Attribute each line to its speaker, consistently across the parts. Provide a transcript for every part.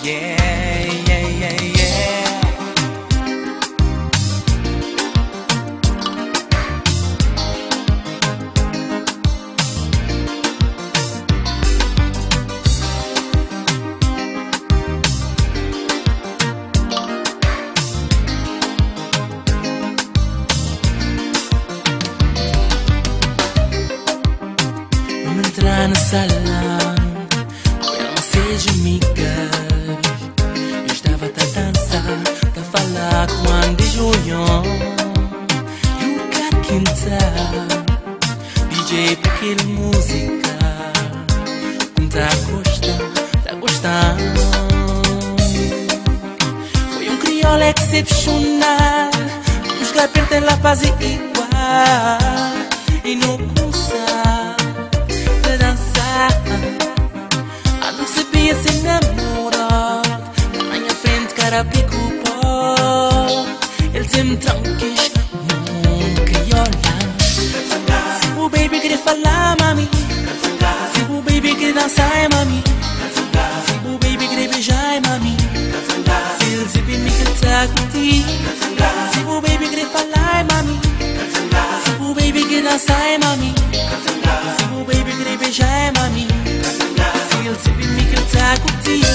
Speaker 1: Yeah, yeah, yeah, yeah. Vamos entrar na sala, ela seja amiga. Eu estava a dançar, a falar com Andy Julião. E o cara cantar, DJ para aquela música. Como tá gostando. Foi crioula excepcional. Os caras ela fazem igual. E não começar a dançar. Eu não sabia se namorar. Na minha frente, cara, pico pó. Ele tem tranquis, mundo crioula. Se o baby querer falar, mami. Se o baby querer dançar, mami. Se o baby querer beijar, mami. Se ele se me cantar contigo. Se o baby querer falar, mami. Se o baby querer dançar, mami. Se o baby querer beijar, mami. Se ele se me cantar contigo.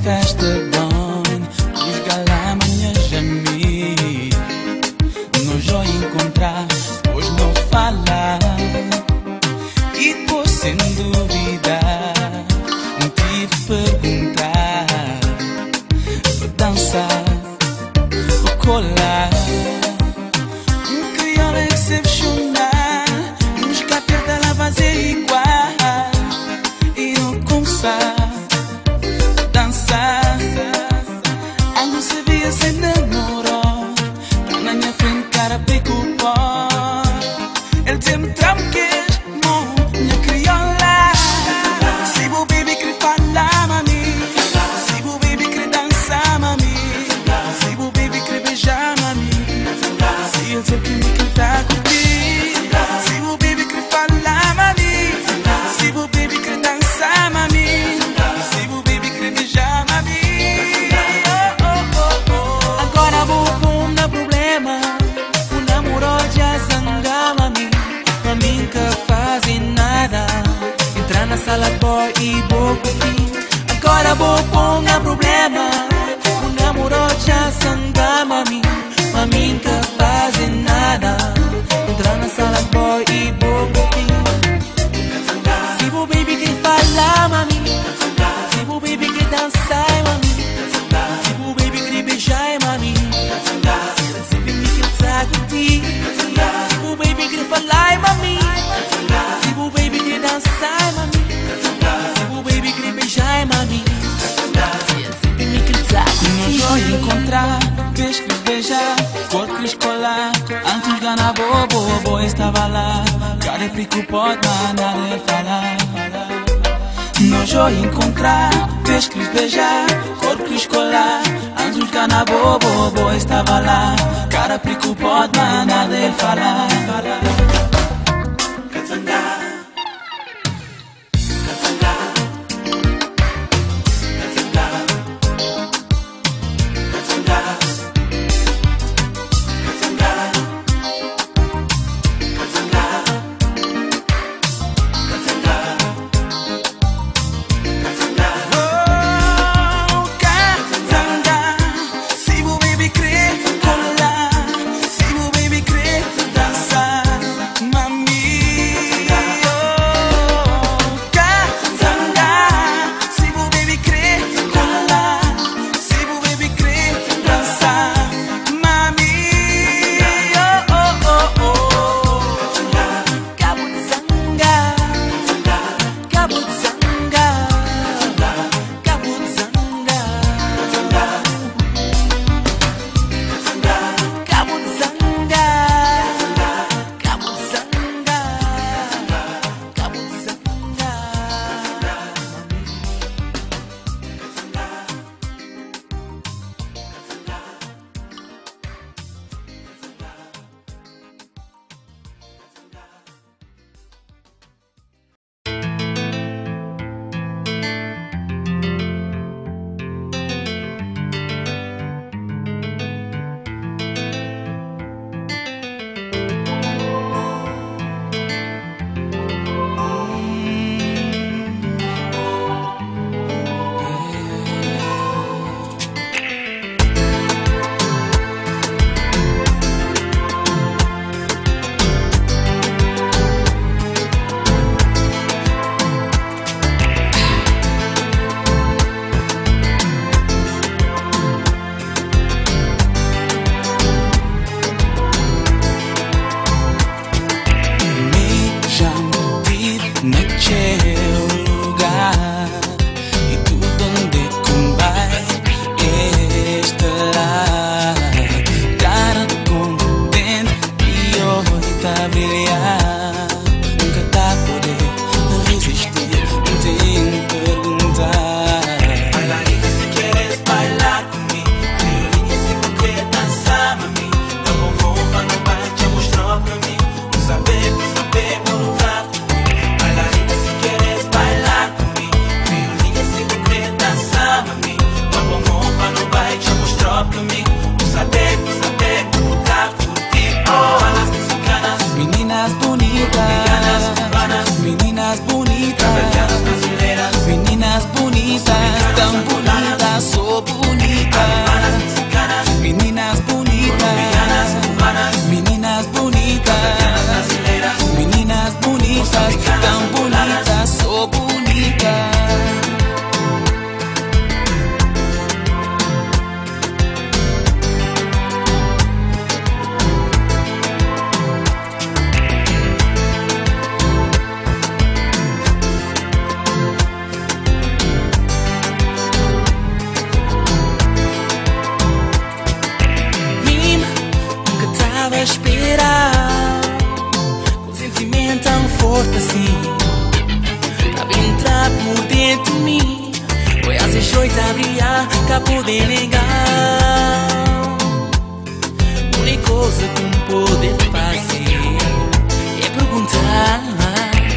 Speaker 1: Festa bom, os galamanhas a mim. Nós já encontrar, hoje não falar. E tô sem dúvida, não tive perguntar. Vou dançar, vou colar. Crioula excepcional, nos capir dela fazer igual. E não começar. Eu não sabia se namorou. Na minha frente, cara, pico pó. Ele tem-me tranquês, minha crioula. Se o baby quer falar, mami. Se o baby quer dançar, mami. Se o baby quer beijar, mami. Se ele sempre me cantar contigo. Se o baby quer falar, mami. Se o baby quer dançar, mami. Se o baby quer beijar, mami. Agora vou pôr no problema. O namoro já zanga, mami. Mami que fazem nada. Entrar na sala boy e vou curtir. Agora vou pôr no problema. O namoro já zanga, mami. Mami que fazem nada. Entrar na sala boy e vou curtir. Se o baby quer falar, mami. Se o baby quer dançar, mami. Se o baby quer beijar, mami. Se me cantar contigo. Se o baby quer falar, mami. Se o baby quer dançar, mami. Se o baby quer beijar, mami. Se me cantar contigo. Nós vamos encontrar, vez que beijar, corpo que escolar. Antes de na bobo, estava lá. Cada pico pode mandar ele falar. Nós vamos encontrar, vez que beijar, corpo que escolar. Antes de na bobo, estava lá. Cada pico pode mandar ele falar. esperar. Com sentimento tão forte assim, pra entrar por dentro de mim. Foi às 18 a brilhar, cá poder negar. A única coisa que poder fazer é perguntar.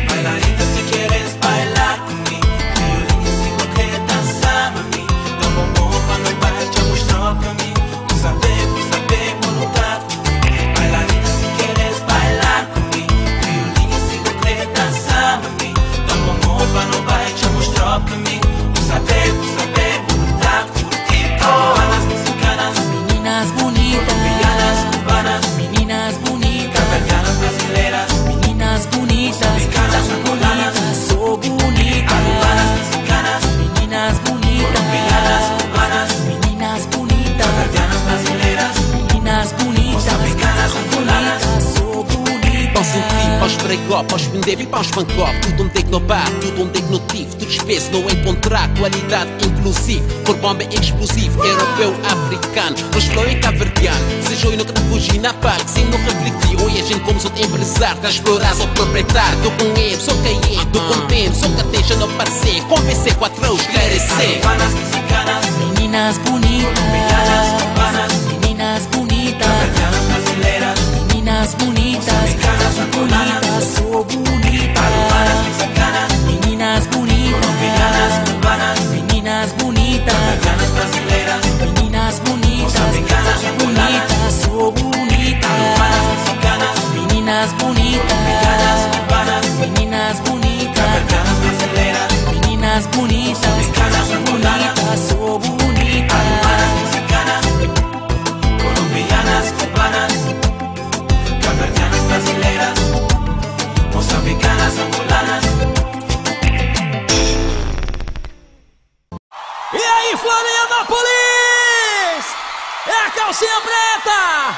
Speaker 2: Bailarina, si quieres bailar comigo, violinha, si no quer dançar mami. Tão bom quando vai te mostrar pra mim. Saber voluntad. Bailarina, si quieres bailar comigo, violinha, si no quer dançar mami. Tão bom quando vai te mostrar pra mim. Saber voluntad. Cubanas, mexicanas,
Speaker 1: meninas bonitas,
Speaker 2: colombianas, cubanas,
Speaker 1: meninas bonitas,
Speaker 2: caverdianas, brasileiras,
Speaker 1: meninas bonitas,
Speaker 2: mexicanas, angolanas,
Speaker 1: sou bonita.
Speaker 2: cubanas, mexicanas,
Speaker 1: Meninas bonitas,
Speaker 2: colombianas, cubanas,
Speaker 1: meninas bonitas,
Speaker 2: caverdianas, brasileiras,
Speaker 1: meninas bonitas,
Speaker 2: moçambicanas, angolanas.
Speaker 1: sou bonita.
Speaker 3: Paus um clipe, paus break-up, paus pendeve e paus Bangkok. Tudo onde é que não bate, tudo onde é que não tive. Tudo espécie, não encontrar qualidade inclusive. Por bomba é explosivo, europeu, africano. Mas flow é caverdiano. Seja eu nunca te fugi na paga, sem não refletir. Hoje a gente como sou empresário, tá explorar, sou proprietário. Tô com ele, sou quem é, tô com tempo, sou que deixa não parecer. Convencer quatro esclarecer.
Speaker 2: Cubanas, mexicanas,
Speaker 1: Meninas bonitas,
Speaker 2: colombianas, cubanas,
Speaker 1: meninas bonitas,
Speaker 2: caverdianas, brasileiras,
Speaker 1: meninas bonitas,
Speaker 2: moçambicanas, angolanas,
Speaker 1: sou bonita.
Speaker 2: cubanas, mexicanas,
Speaker 1: Meninas bonitas,
Speaker 2: colombianas, cubanas,
Speaker 1: meninas bonitas,
Speaker 2: caverdianas, brasileiras,
Speaker 1: meninas bonitas,
Speaker 2: moçambicanas, angolanas,
Speaker 1: sou bonita.
Speaker 2: cubanas, mexicanas,
Speaker 1: Meninas bonitas,
Speaker 2: colombianas, cubanas,
Speaker 1: meninas bonitas,
Speaker 2: caverdianas, brasileiras,
Speaker 1: meninas bonitas,
Speaker 2: moçambicanas, angolanas,
Speaker 1: sou bonita.
Speaker 2: cubanas, mexicanas, colombianas, cubanas, caverdianas, brasileiras, moçambicanas, angolanas.
Speaker 4: E aí, Florianópolis? É a calcinha preta!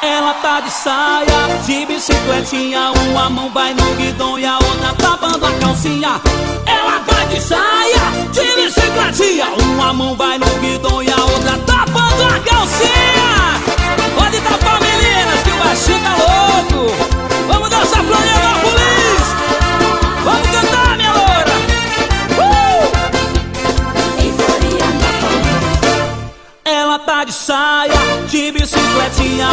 Speaker 4: Ela tá de saia, de bicicletinha. Uma mão vai no guidão e a outra tapando a calcinha. Ela tá de saia, de bicicletinha. Uma mão vai no guidão e a outra tapando a calcinha. Pode tapar, meninas, que o baixinho tá louco. Vamos dançar, Florianópolis! Vamos cantar, minha loura! Ela tá de saia, de bicicletinha.